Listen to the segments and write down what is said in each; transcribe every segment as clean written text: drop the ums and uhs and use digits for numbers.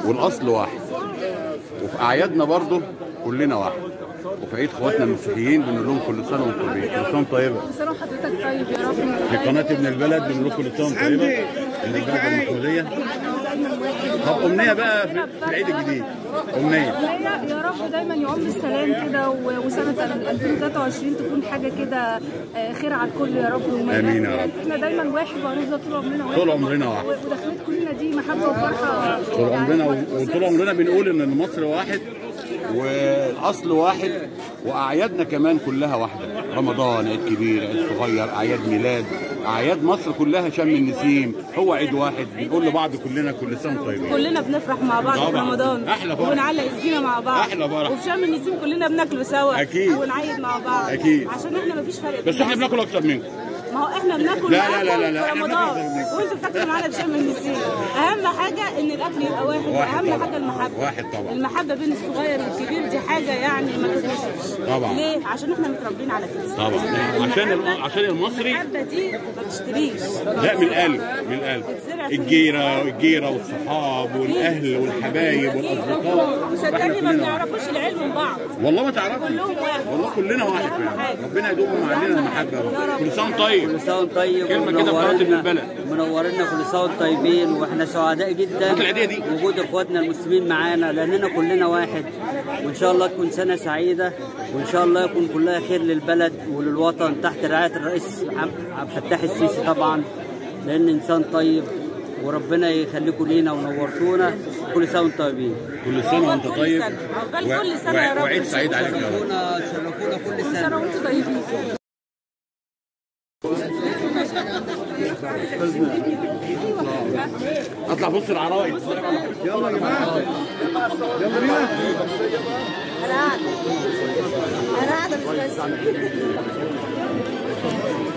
والاصل واحد، وفي اعيادنا برضه كلنا واحد، وفي عيد اخواتنا المسيحيين بنقول لهم كل سنه وانتم طيبين. كل سنه طيبه. كل سنه وحضرتك طيب يا رب. في قناه ابن البلد بنقول لكم كل سنه وانتم طيبه. ابن البلد المحموديه. طب امنيه بقى في العيد الجديد. امنيه يا رب دايما يعم بالسلام كده، وسنه 2023 تكون حاجه كده خير على الكل يا رب. امين يا رب. احنا دايما واحد وهنفضل طول عمرنا واحد. طول عمرنا واحد. ودخلت كلنا دي محبه وفرحه طول عمرنا. وطول عمرنا بنقول ان مصر واحد والاصل واحد، واعيادنا كمان كلها واحده. رمضان، عيد كبير، عيد صغير، اعياد ميلاد، اعياد مصر كلها شم النسيم، هو عيد واحد. بنقول لبعض كلنا كل سنه طيبين. كلنا بنفرح مع بعض في رمضان، احلى فرح، ونعلق الزينه مع بعض، احلى فرح. وفي شم النسيم كلنا بناكله سوا اكيد، ونعيد مع بعض اكيد، عشان احنا مفيش فرق. بس احنا بناكل اكتر منكم. ما هو احنا بناكل لا في رمضان وانتوا بتاكلوا معانا في شم النسيم. اهم حاجه ان الاكل يبقى واحد، واهم حاجه المحبه. واحد طبعا. المحبه بين الصغير والكبير دي حاجه يعني ما تتوصفش. طبعا. ليه؟ عشان احنا متربيين على كده. طبعا. عشان المصري المحبه دي ما بتشتريش. لا، من القلب، من القلب. الجيره والصحاب والاهل والحبايب والاصدقاء. وصدقني ما بنعرفوش العلم من بعض. والله ما تعرفي. كلهم واحد. والله كلنا واحد فعلا. ربنا يدوم علينا المحبه. كل سنه طيب. كل سنه وانتم طيب. كلمه كده في قناه ابن البلد. منورنا، كل سنه وانتم طيبين، واحنا سعداء جدا بوجود اخواتنا المسلمين معانا، لاننا كلنا واحد. وان شاء الله تكون سنه سعيده، وان شاء الله يكون كلها خير للبلد وللوطن تحت رعايه الرئيس عبد الفتاح السيسي طبعا، لان انسان طيب. وربنا يخليكم لينا ونورتونا. كل سنه وانتم طيبين. كل سنه وانت طيب. كل سنه يا رب. وعيد سعيد عليك يا رب. شرفونا كل سنه. كل سنه وانتم طيبين. اطلع بص العرايس. يلا يا جماعه، يلا بينا.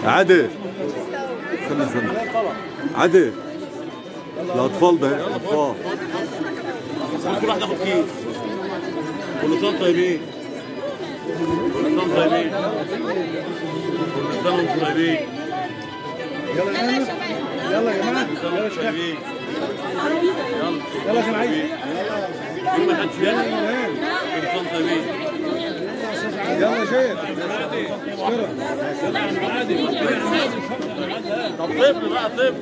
عادل استنى عادل، الاطفال ده اطفال. كل واحد ياخد كيس. كل سنه طيبين. كل سنه طيبين. كل سنه وانتم طيبين. يلا يا جماعه، يلا يا جماعه، يلا يا شباب، يلا يا جماعه، كل ما حدش جاي. كل سنه طيبين. يلا يا شيخ. طب طفل بقى، طفل.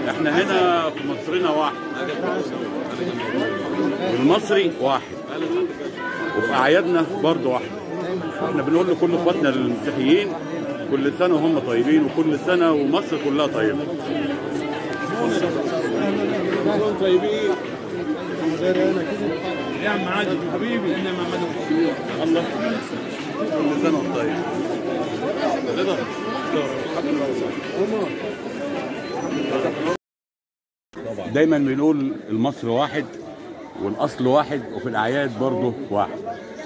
احنا هنا في مصرنا واحد، والمصري واحد، وفي اعيادنا برضه واحد. احنا بنقول لكل اخواتنا المسيحيين كل سنه وهم طيبين، وكل سنه ومصر كلها طيبه. طيبين يا عم عادل حبيبي. الله، كل سنه وانت طيب. دايما بنقول المصري واحد والاصل واحد، وفي الاعياد برضه واحد.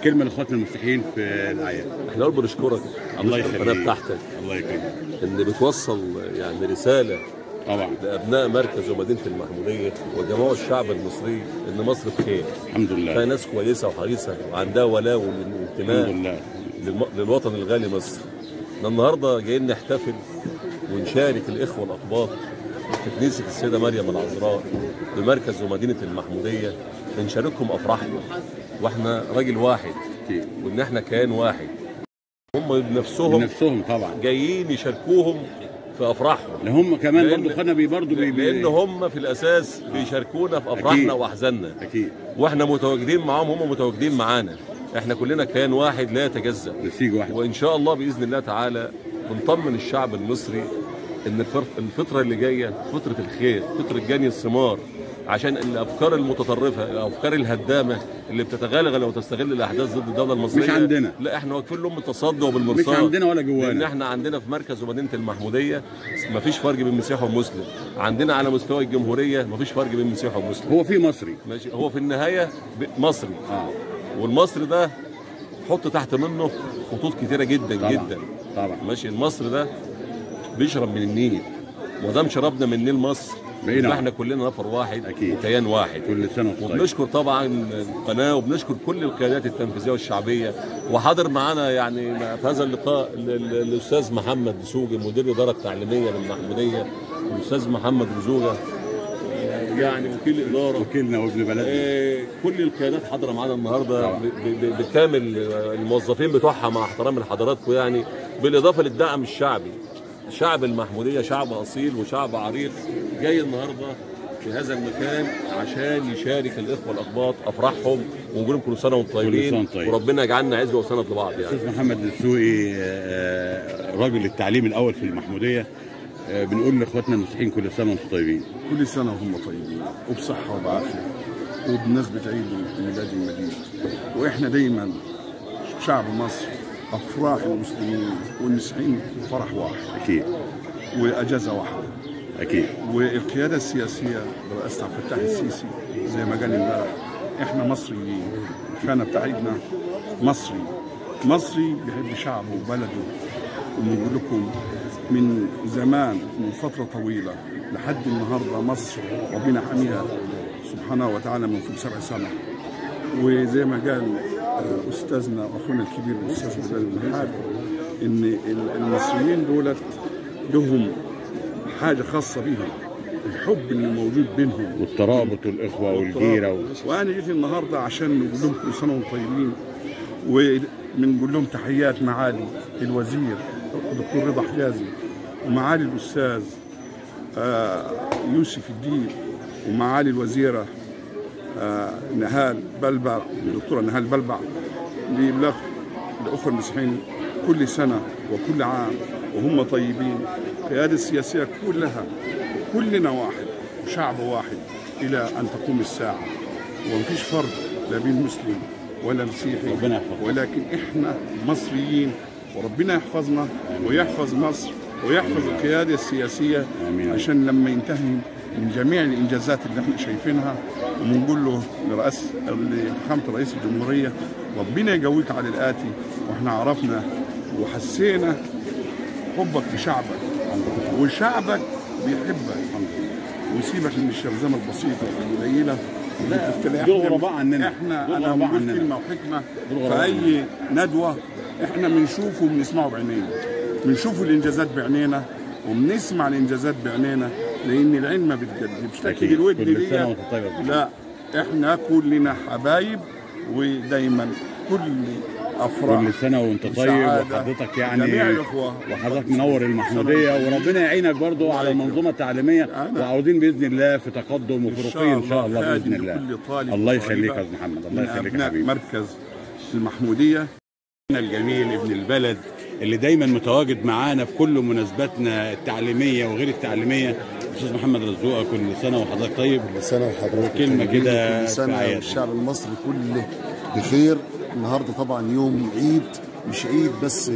كلمه لاخواتنا المسيحيين في الاعياد. احنا اول بنشكرك. الله يخليك. القناه بتاعتك الله يكرمك. ان بتوصل يعني رساله طبعا لابناء مركز ومدينه المحموديه وجميع الشعب المصري ان مصر بخير. الحمد لله. فيها ناس كويسه وحريصه وعندها ولاء وانتماء الحمد لله للوطن الغالي مصر. احنا النهارده جايين نحتفل ونشارك الاخوه الاقباط في كنيسه السيده مريم العذراء بمركز ومدينه المحموديه، بنشاركهم افراحنا، واحنا راجل واحد وان احنا كيان واحد. هم بنفسهم طبعا جايين يشاركوهم في افراحهم، هم كمان برضه خدنا لان هم في الاساس بيشاركونا في افراحنا واحزاننا. اكيد. واحنا متواجدين معاهم، هم متواجدين معانا. احنا كلنا كيان واحد لا يتجزأ، نسيج واحد. وان شاء الله باذن الله تعالى بنطمن الشعب المصري ان الفتره اللي جايه فتره الخير، فتره جني الثمار، عشان الافكار المتطرفه، الافكار الهدامه اللي بتتغلغل وتستغل الاحداث ضد الدوله المصريه مش عندنا. لا، احنا واقفين لهم بالتصدي وبالمرصاد. مش عندنا ولا جوانا. لان احنا عندنا في مركز ومدينه المحموديه مفيش فرق بين مسيحي ومسلم. عندنا على مستوى الجمهوريه مفيش فرق بين مسيحي ومسلم. هو في مصري ماشي، هو في النهايه مصري. والمصري ده حط تحت منه خطوط كتيره جدا طبعا. جدا. طبعا ماشي، المصري ده بيشرب من النيل، ما دام شربنا من نيل مصر بقينا احنا كلنا نفر واحد أكيد. وكيان واحد. كل سنه وانتم طيب. وبنشكر طبعا القناه وبنشكر كل القيادات التنفيذيه والشعبيه. وحاضر معانا يعني في هذا اللقاء الاستاذ محمد دسوقي مدير الاداره التعليميه للمحموديه، والاستاذ محمد رزوقه يعني وكيل الاداره، وكيلنا وابن بلدنا. كل القيادات حاضره معانا النهارده بكامل الموظفين بتوعها مع احترام لحضراتكم يعني، بالاضافه للدعم الشعبي. شعب المحموديه شعب اصيل وشعب عريق جاي النهارده في هذا المكان عشان يشارك الاخوه الاقباط افراحهم، ونقول لهم كل سنه وانتم طيبين، وربنا يجعلنا عزوه وسند لبعض يعني. استاذ محمد دسوقي راجل التعليم الاول في المحموديه، بنقول لاخواتنا المسيحيين كل سنه وانتم طيبين. كل سنه وهم طيبين وبصحه وبعافيه وبمناسبه عيد الميلاد المجيد. واحنا دايما شعب مصر افراح المسلمين والمسيحيين فرح واحد اكيد، واجازه واحده اكيد. والقياده السياسيه برئاسه عبد الفتاح السيسي زي ما قال امبارح احنا مصريين، الخانه بتاعتنا مصري بيحب شعبه وبلده. ونقول لكم من زمان من فتره طويله لحد النهارده مصر ربنا حميها سبحانه وتعالى من فوق 7 سنة. وزي ما قال استاذنا واخونا الكبير الاستاذ بلال النحات ان المصريين دولت لهم حاجه خاصه بهم، الحب اللي موجود بينهم والترابط والاخوه والجيره وانا جيت النهارده عشان نقول لهم كل سنه وانتم طيبين، وبنقول لهم تحيات معالي الوزير الدكتور رضا حجازي، ومعالي الاستاذ يوسف الدين، ومعالي الوزيره نهال بلبع، الدكتوره نهال بلبع، لإبلاغ الأخوة المسيحيين كل سنة وكل عام وهم طيبين. القيادة السياسية كلها كلنا واحد وشعب واحد إلى أن تقوم الساعة، ومفيش فرق لا بين مسلم ولا مسيحي، ولكن إحنا مصريين، وربنا يحفظنا ويحفظ مصر ويحفظ القيادة السياسية عشان لما ينتهي من جميع الانجازات اللي احنا شايفينها. وبنقول له لفخامه رئيس الجمهوريه ربنا يقويك على الاتي، واحنا عرفنا وحسينا حبك لشعبك وشعبك بيحبك، ويسيبك من الشرذمه البسيطه القليله. دول غرباء عننا، انا بقول كلمه وحكمه في اي ندوه احنا بنشوفه وبنسمعه بعينينا، بنشوفوا الانجازات بعينينا وبنسمع الانجازات بعينينا، لان العين ما بتكذبش. لكن الود ليا لا، احنا كلنا حبايب ودايما كل افراح. كل سنه وانت طيب، وحضرتك يعني وحضرتك منور المحموديه، وربنا يعينك برضو على المنظومه التعليميه، وعاوزين باذن الله في تقدم وفي رقي ان شاء الله باذن الله. الله يخليك يا استاذ محمد، الله يخليك يا حبيبي. مركز المحموديه الجميل ابن البلد اللي دايما متواجد معانا في كل مناسباتنا التعليميه وغير التعليميه، استاذ محمد رزوقه، كل سنه وحضرتك طيب. كل سنه وحضرتك كلمه كده، كل سنه والشعب المصري كله بخير. النهارده طبعا يوم عيد، مش عيد بس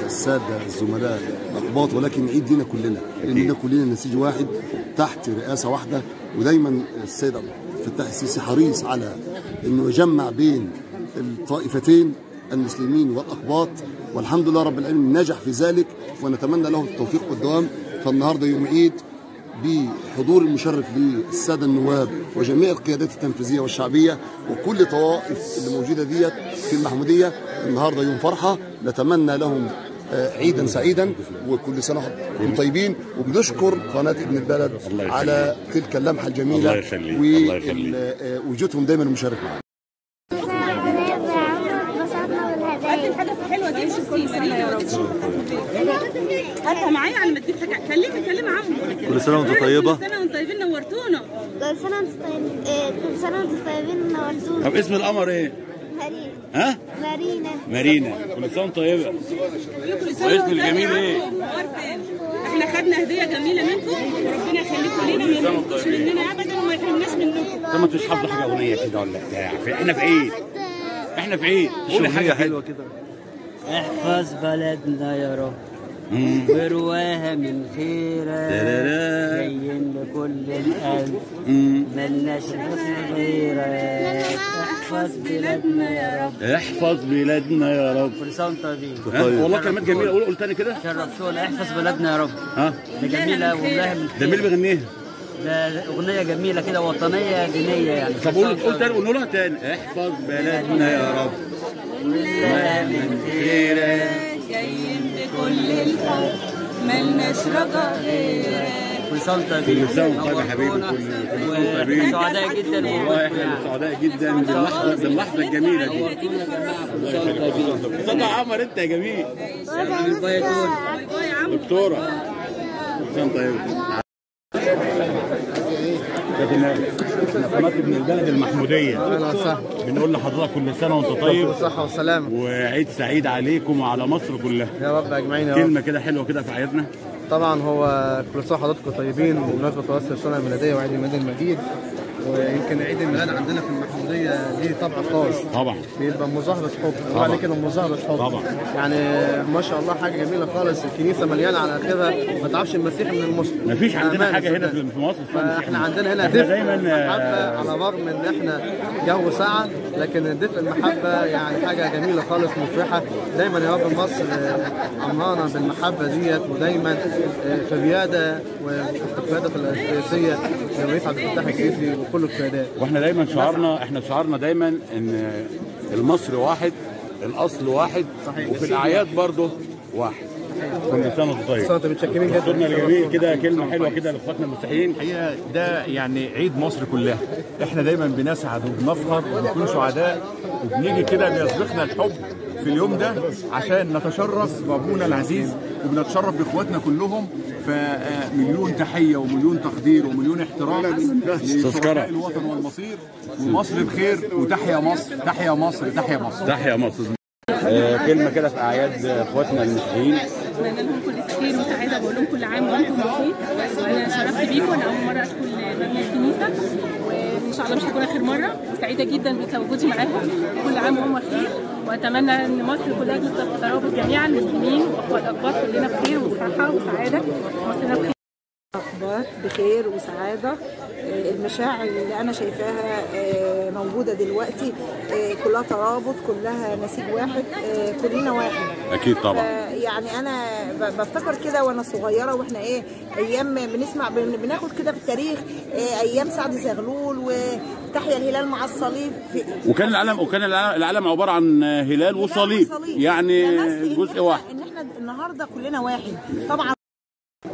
الساده الزملاء الاقباط، ولكن عيد لنا كلنا، لاننا كلنا نسيج واحد تحت رئاسه واحده. ودايما السيد عبد الفتاح السيسي حريص على انه يجمع بين الطائفتين المسلمين والاقباط، والحمد لله رب العالمين نجح في ذلك، ونتمنى له التوفيق والدوام. فالنهارده يوم عيد بحضور المشرف للساده النواب وجميع القيادات التنفيذيه والشعبيه وكل طوائف اللي موجوده ديت في المحموديه. النهارده يوم فرحه، نتمنى لهم عيدا سعيدا وكل سنه وانتم طيبين. وبنشكر قناه ابن البلد على تلك اللمحه الجميله ووجودهم دايما مشرف معنا. هاتها معايا على ما تجيب حاجه. كلمي عمو. كل سنه وانتم طيبه. كل سنه وانتم طيبين، نورتونا. كل سنه وانتم طيبين. كل سنه وانتم طيبين، نورتونا. طب اسم القمر ايه؟ مارينا. ها؟ مارينا. كل سنه وانتم طيبه. واسم الجميل ايه؟ احنا خدنا هديه جميله منكم، وربنا يخليكم لينا، ما يحرمكوش مننا ابدا وما يحرمناش منكم. طب ما انتوش حافظوا حاجه اغنيه كده ولا بتاع؟ احنا في عيد، احنا في عيد. قول حاجه حلوه كده. احفظ بلدنا يا رب ورواها من خيرك، جايين لكل القلب ملناش غيرك. احفظ بلادنا يا رب، احفظ بلادنا يا رب. كل سنه وانتم طيبين. والله كلمات جميله. قول تاني كده. شرفتونا. احفظ بلادنا يا رب. ها، دي جميله والله. ده مين اللي بيغنيها؟ ده اغنيه جميله كده وطنيه دينيه يعني. طب قول تاني، قولوا لها تاني. احفظ بلدنا يا رب من خيرك جايين بكل الحب ملناش رجاء غيرك. كل سنه وانت طيب. كل سنه وانت طيب يا حبيبي. كل سنه وانت طيبين. سعداء جدا والله احنا سعداء جدا باللحظه الجميله دي. استاذ عمر انت يا جميل. دكتوره كل سنه طيب. احنا قناه ابن البلد المحموديه. اهلا وسهلا. بنقول لحضرتك كل سنه وانت طيب. بالصحه والسلامه. وعيد سعيد عليكم وعلى مصر كلها. يا رب اجمعين يا رب. كلمه كده حلوه كده في اعيادنا. طبعا هو كل سنه وحضراتكم طيبين بمناسبه راس السنه الميلاديه وعيد الميلاد المجيد. ويمكن عيد الميلاد عندنا في المحموديه ليه طبع خاص. طبعا. بيبقى مظاهره حب. طبعا كده مظاهره حب. طبعا. يعني ما شاء الله حاجه جميله خالص. الكنيسه مليانه على اخرها، ما تعرفش المسيح من المسلم. ما فيش عندنا حاجه هنا في مصر. فاحنا عندنا هنا دفء المحبه على الرغم ان احنا جو ساعه، لكن دفء المحبه يعني حاجه جميله خالص مفرحه. دايما يا رب مصر امرانه بالمحبه ديت، ودايما في الرياده والقياده السياسيه للرئيس عبد الفتاح السيسي وكل القيادات. واحنا دايما شعارنا دايما ان المصري واحد، الاصل واحد. صحيح. وفي الاعياد برضه واحد. كل سنه وانتم طيب. انتم متشكرين جدا. دكتورنا الجميل كده كلمه حلوه كده لاخواتنا المسيحيين. الحقيقه ده يعني عيد مصر كلها. احنا دايما بنسعد وبنفخر وبنكون سعداء، وبنيجي كده بيسبقنا الحب في اليوم ده عشان نتشرف بابونا العزيز وبنتشرف باخواتنا كلهم. فمليون تحيه ومليون تقدير ومليون احترام لشركاء الوطن والمصير. ومصر بخير وتحيا مصر تحيا مصر تحيا مصر تحيا مصر. كلمه كده في اعياد اخواتنا المسيحيين. اتمنى لهم كل خير وسعاده، بقول لهم كل عام وانتم بخير. وانا شرفت بيكم، انا اول مره ادخل مبنى الكنيسه، وان شاء الله مش هتكون اخر مره. سعيده جدا بتواجدي معاهم، كل عام وهم بخير. واتمنى ان مصر كلها تفضل تترابط جميعا، المسلمين واخوات الاقباط كلنا بخير وصحه وسعاده. مصرنا بخير. اخبار بخير وسعاده. المشاعر اللي انا شايفاها موجوده دلوقتي كلها ترابط، كلها نسيج واحد، كلنا واحد. اكيد طبعا. يعني انا بفتكر كده وانا صغيره، واحنا ايام بنسمع بناخد كده في التاريخ ايام سعد زغلول وتحيا الهلال مع الصليب. وكان العالم عباره عن هلال وصليب، يعني جزء واحد. ان احنا النهارده كلنا واحد طبعا.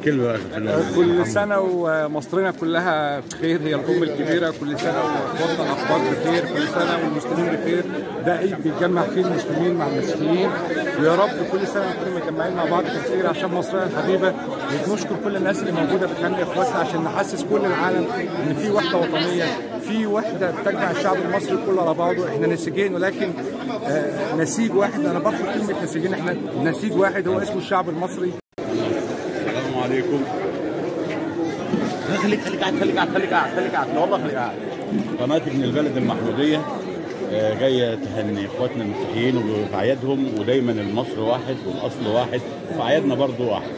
كلمة كل سنة ومصرنا كلها بخير، هي الأم الكبيرة. كل سنة ووطن الأخبار بخير، كل سنة والمسلمين بخير. ده عيد بيجمع فيه المسلمين مع المسيحيين، ويا رب كل سنة نكون مجمعين مع بعض بخير عشان مصرنا الحبيبة. وبنشكر كل الناس اللي موجودة بتهني إخواتنا عشان نحسس كل العالم إن في وحدة وطنية، في وحدة بتجمع الشعب المصري كله على بعضه. إحنا نسيجين ولكن نسيج واحد. أنا برفض كلمة نسيجين، إحنا نسيج واحد هو اسمه الشعب المصري. السلام عليكم. خليك قاعد والله خليك قاعد. قناة ابن البلد المحمودية جاية تهني اخواتنا المسيحيين وفي اعيادهم، ودايما المصر واحد والاصل واحد، وفي اعيادنا برضو واحد.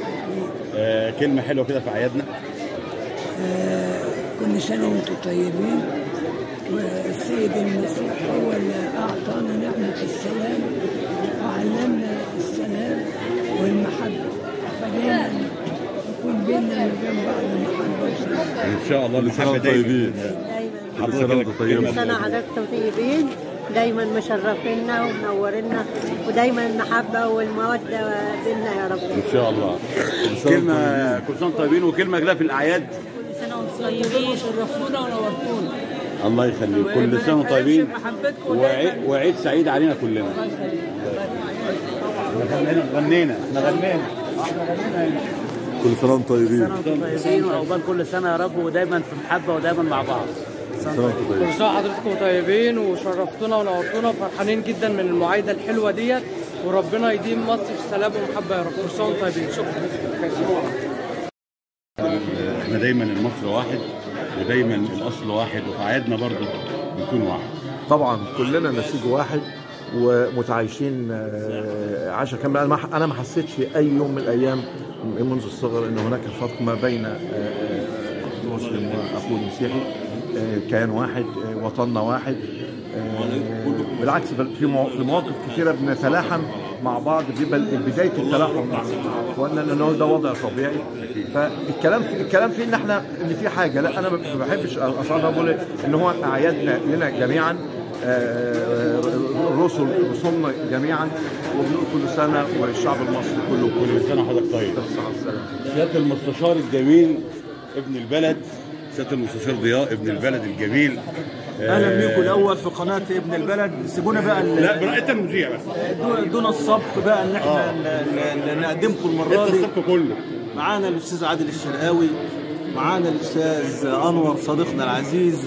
كلمة حلوة كده في اعيادنا. كل سنة وانتم طيبين. والسيد المسيح هو اللي اعطانا نعمة السلام وعلمنا السلام والمحبة، فدايما يكون بيننا وبين بعض محبة وسلام. ان شاء الله المحبة دايما. كل سنة حضراتكم طيبين، دايما مشرفينا ومنورينا، ودايما المحبة والمودة بيننا يا رب. ان شاء الله. كلمة كل سنة طيبين، وكلمة كده في الاعياد. كل سنة وانتم طيبين، شرفتونا ونورتونا. الله يخليك. كل سنة وانتم طيبين وعيد سعيد علينا كلنا. احنا غنينا. كل سنة وانتم طيبين. وعقبال كل سنه يا رب، ودايما في محبه ودايما مع بعض. كل سنة حضراتكم طيبين وشرفتونا ونورتونا، فرحانين جدا من المعايدة الحلوة ديت، وربنا يديم مصر في سلام ومحبة يا رب. كل سنة طيبين. شكرا. احنا دايما المصري واحد ودايما الاصل واحد، وفي اعيادنا برضه بنكون واحد. طبعا كلنا نسيج واحد ومتعايشين عشان كمان. انا ما حسيتش اي يوم من الايام منذ الصغر ان هناك فرق ما بين مسلم واخوه المسيحي. كيان واحد، وطننا واحد. بالعكس في مواقف كثيره بنتلاحم مع بعض بيبقى بدايه التلاحم مع اخواننا، لان ده وضع طبيعي. فالكلام فيه ان احنا ان في حاجه، لا انا ما بحبش اصلا بقول ان هو اعيادنا لنا جميعا، رسومنا جميعا، وبنقول كل سنه والشعب المصري كله كل سنه وحضرتك طيب. سياده المستشار الجميل ابن البلد، سياده المستشار ضياء ابن البلد الجميل، اهلا بيكم الاول في قناه ابن البلد. سيبونا بقى لا براحتك المذيع بس دون السبق بقى ان احنا نقدمكم المره دي. السبق كله معانا الاستاذ عادل الشرقاوي، معانا الاستاذ انور صديقنا العزيز.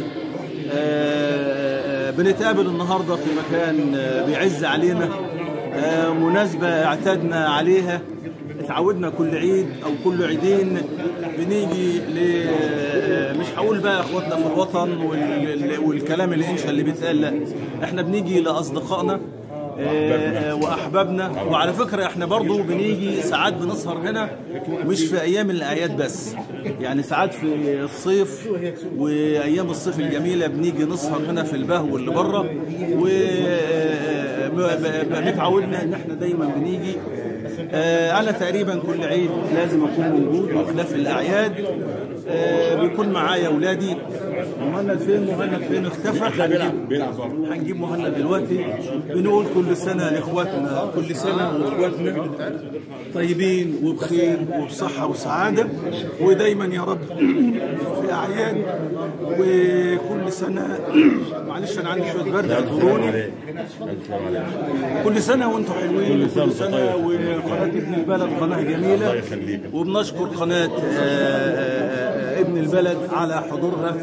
بنتقابل النهارده في مكان بيعز علينا، مناسبه اعتدنا عليها، اتعودنا كل عيد او كل عيدين بنيجي مش هقول بقى اخواتنا في الوطن والكلام الانشا اللي بيتقال، لا احنا بنيجي لاصدقائنا واحبابنا. وعلى فكره احنا برضو بنيجي ساعات بنسهر هنا، مش في ايام الاعياد بس، يعني ساعات في الصيف وايام الصيف الجميله بنيجي نسهر هنا في البهو اللي بره. ومتعودنا ان احنا دايما بنيجي. انا تقريبا كل عيد لازم اكون موجود، بخلاف الاعياد بيكون معايا اولادي. مهند فين اختفى؟ هنجيب مهند دلوقتي. بنقول كل سنه لاخواتنا، كل سنه واخواتنا طيبين وبخير وبصحه وسعاده، ودايما يا رب في اعياد. وكل سنه معلش انا عندي شويه برد اعذروني. كل سنه وانتم حلوين، كل سنه. وقناه ابن البلد قناه جميله، وبنشكر قناه ابن البلد على حضورها.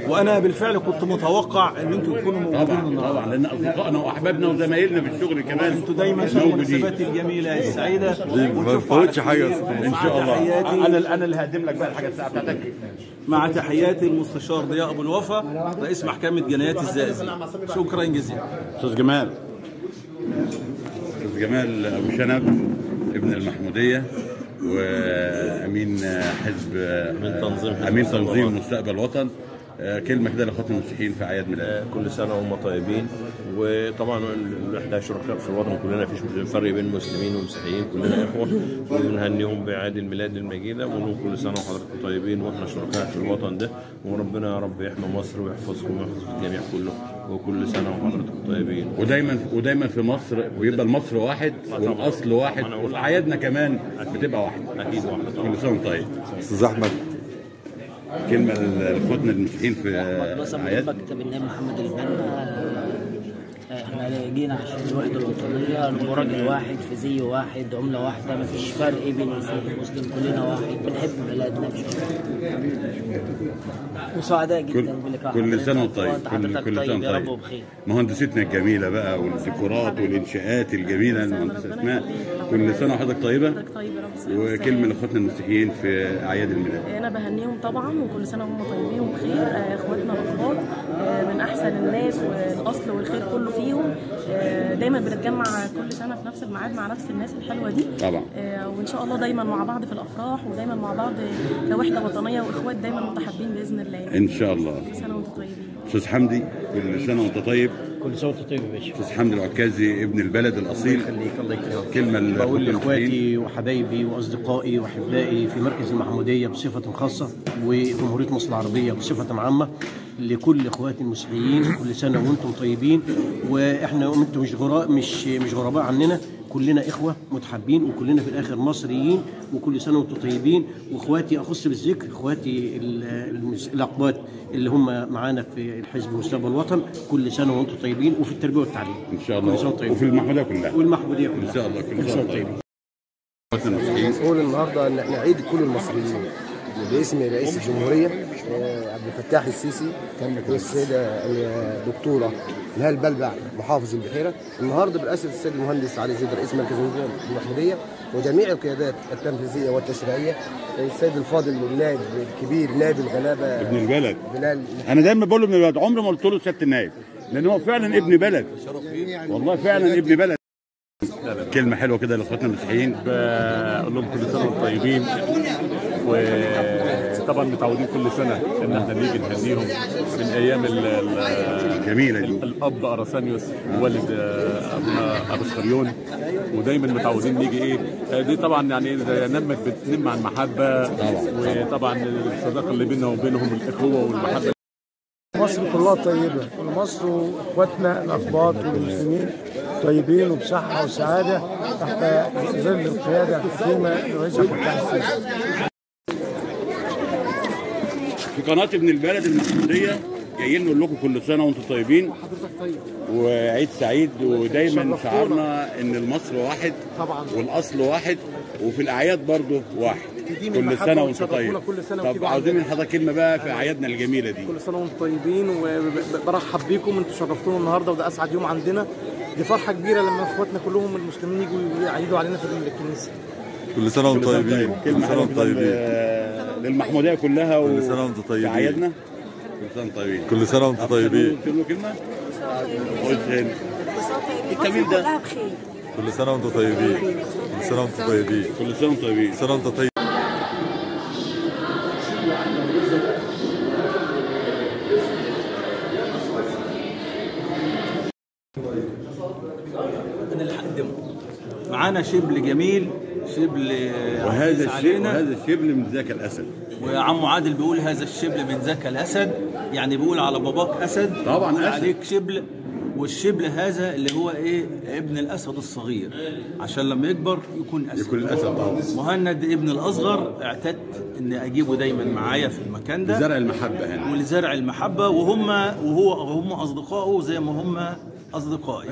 وانا بالفعل كنت متوقع ان انتم تكونوا موجودين النهارده، طبعا لان اصدقائنا واحبابنا وزمايلنا في الشغل كمان انتوا دايما في المناسبات الجميله السعيده. ما تفوتش حاجه ان شاء الله. انا اللي هقدم لك بقى الحاجه الساعه بتاعتك. مع تحياتي المستشار ضياء ابو الوفا، رئيس محكمه جنايات الزقازيق. شكرا جزيلا. استاذ جمال ابو شنب ابن المحموديه، وامين حزب امين تنظيم مستقبل الوطن. كلمه كده لاخواتنا المسيحيين في اعياد ميلاد. كل سنه وهم طيبين. وطبعا احنا شركاء في الوطن كلنا، مفيش فرق بين مسلمين ومسيحيين، كلنا اخوه. وبنهنيهم باعياد الميلاد المجيده، ونقول كل سنه وحضراتكم طيبين، واحنا شركاء في الوطن ده. وربنا يا رب يحمي مصر ويحفظكم ويحفظ الجميع كله، وكل سنه وحضراتكم طيبين. ودايما في مصر، ويبقى المصر واحد والاصل واحد، وفي اعيادنا كمان بتبقى واحد. اكيد واحد. كل سنه طيب. استاذ احمد كلمه لاخواتنا المسيحيين في اعياد مكتب النائب محمد البنا. احنا جينا عشان الوحده الوطنيه، راجل واحد في زي واحد، عمله واحده، ما فيش فرق بين مسيحي ومسلم، كلنا واحد، بنحب بلادنا وسعداء جدا بلقاء. كل سنه وانت طيب. كل سنه يا رب وبخير. مهندستنا الجميله بقى والديكورات والانشاءات الجميله المهندسه اسماء، كل سنه وحضرتك طيبه. وكلمه لاخواتنا المسيحيين في اعياد الميلاد. انا بهنيهم طبعا، وكل سنه وهم طيبين وبخير. اخواتنا الاخبار من احسن الناس، والاصل والخير كله فيهم. دايما بنتجمع كل سنه في نفس الميعاد مع نفس الناس الحلوه دي طبعا. وان شاء الله دايما مع بعض في الافراح، ودايما مع بعض كوحده وطنيه واخوات دايما متحابين باذن الله ان شاء الله. كل سنه وانتم طيبين. استاذ حمدي كل سنه وانت طيب. كل سنه وانت طيب يا باشا. استاذ حمدي العكازي ابن البلد الاصيل. الله يكرمك. كلمه بقول لاخواتي وحبايبي واصدقائي واحبائي في مركز المحموديه بصفه خاصه، وجمهوريه مصر العربيه بصفه عامه، لكل اخواتي المسيحيين كل سنه وانتم طيبين. واحنا انتم مش غرباء عننا، كلنا اخوه متحابين، وكلنا في الاخر مصريين، وكل سنه وانتم طيبين. واخواتي اخص بالذكر اخواتي الاقباط اللي هم معانا في الحزب مستقبل الوطن، كل سنه وانتم طيبين، وفي التربيه والتعليم ان شاء الله، وفي المحموديه كلها ان شاء الله. كل سنه طيبين. نقول النهارده ان احنا عيد كل المصريين باسم رئيس الجمهوريه عبد الفتاح السيسي والسيده الدكتوره نهال بلبع محافظ البحيره. النهارده برئاسه السيد المهندس علي زيد رئيس مركز المحموديه، وجميع القيادات التنفيذيه والتشريعيه، السيد الفاضل النائب الكبير نائب الغلابه ابن البلد بلال. انا دايما بقول له ابن البلد، عمري ما قلت له سياده النائب، لان هو فعلا ابن بلد، والله فعلا ابن بلد. كلمه حلوه كده لاخواتنا المسيحيين، بقول لهم كل سنه وانتم طيبين. وطبعا متعودين كل سنه ان احنا نيجي نهنيهم من ايام الجميله دي الاب ارسانيوس ووالد ابونا ابسخريون، ودايما متعودين نيجي ايه دي طبعا يعني ننمى المحبه وطبعا الصداقه اللي بيننا وبينهم الاخوه والمحبه. مصر كلها طيبه، ومصر واخواتنا الاقباط والمسلمين طيبين وبصحه وسعاده تحت ظل القياده الحكيمه لرئيس الفتاح السيسي. في قناه ابن البلد المحموديه جايين نقول لكم كل سنه وانتم طيبين وعيد سعيد، ودايما شعارنا ان المصر واحد والاصل واحد وفي الاعياد برضه واحد. كل سنه وانتم طيبين. طب عاوزين من حضرتك كلمه بقى في اعيادنا الجميله دي. كل سنه وانتم طيبين، وبرحب بيكم، انتم شرفتونا النهارده وده اسعد يوم عندنا. دي فرحه كبيره لما اخواتنا كلهم المسلمين يجوا يعيدوا علينا في الكنيسه. كل سنه وانتم طيبين. كلمه حلوه طيبين للمحموديه كلها كل سنه وانتم طيبين. في اعيادنا كل سنه وانتم طيبين. كل سنه وانتم طيبين. كلمه الكمين ده كل سنه وانتم طيبين. كل سنه وانتم طيبين. كل سنه وانتم طيبين. كل سنه وانتم طيبين. معانا شبل جميل، شبل وهذا الشبل من ذاك الاسد. وعم عادل بيقول هذا الشبل من ذاك الاسد، يعني بيقول على باباك اسد طبعا اسد عليك شبل، والشبل هذا اللي هو ايه ابن الاسد الصغير عشان لما يكبر يكون اسد. يكون الاسد طبعا. مهند ابن الاصغر اعتدت ان اجيبه دايما معايا في المكان ده لزرع المحبه هنا ولزرع المحبه، وهم اصدقائه زي ما هم اصدقائي.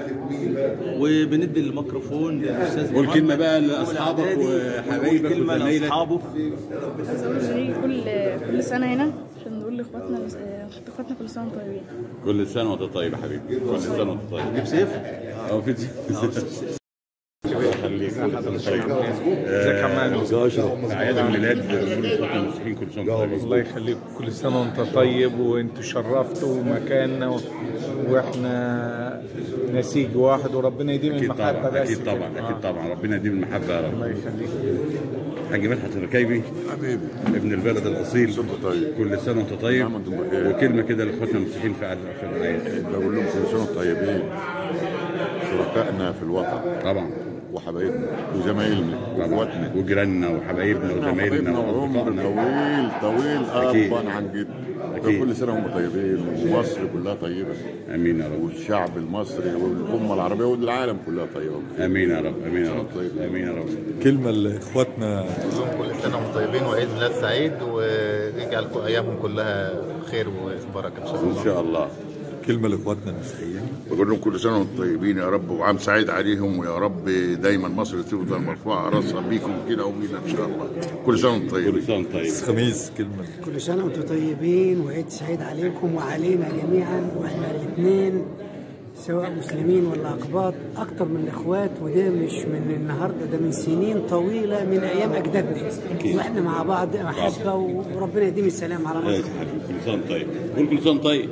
وبندي الميكروفون للاستاذ والكلمه بقى لاصحابك وحبايبك وزمايلك. لاصحابه كل سنه هنا عشان نقول لاخواتنا كل سنه وانتم طيبين. كل سنه وانت طيب يا حبيبي. كل سنه وانت طيب. جيب سيف؟ في سيف. الله يخليك. ازيك يا عم؟ اعياد الميلاد المسيحيين كل سنه وانتم طيبين. الله يخليك، كل سنه وانت طيب، وانتوا شرفتوا مكاننا واحنا نسيج واحد، وربنا يديم المحبه. بس اكيد طبعا اكيد طبعا ربنا يديم المحبه يا رب. الله يخليك. حاج مدحت الركايبي حبيبي ابن البلد الاصيل، طيب. كل سنه وانت طيب. وكلمه كده لاخواتنا المسيحيين في الاعياد. بقول لهم كل سنه وانتم طيبين، شركائنا في الوطن طبعا، وحبايبنا وزمايلنا واخواتنا وجيراننا وحبايبنا وزمايلنا واصدقائنا. طويل ابا عن جد. كل سنه وهم طيبين، ومصر كلها طيبه. امين يا رب. والشعب المصري والامه العربيه والعالم كلها طيبه. امين يا رب. امين يا رب. امين يا رب. كلمه لاخواتنا كل سنه وانتم طيبين وعيد ميلاد سعيد، ويجعل ايامهم كلها خير وبركه ان شاء الله. ان شاء الله. كلمه لاخواتنا المسيحيين، بقول لهم كل سنه وانتم طيبين يا رب، وعام سعيد عليهم، ويا رب دايما مصر تفضل مرفوعه راسها بيكم كده وبينا ان شاء الله. كل سنه وانتم طيبين. كل سنه وانتم طيبين. خميس كلمه. كل سنه وانتم طيبين وعيد سعيد عليكم وعلينا جميعا، واحنا الاثنين سواء مسلمين ولا اقباط اكتر من الاخوات، وده مش من النهارده، ده من سنين طويله من ايام اجدادنا، واحنا مع بعض محبه، وربنا يديم السلام على مصر. كل سنه طيب. قول كل سنه طيب.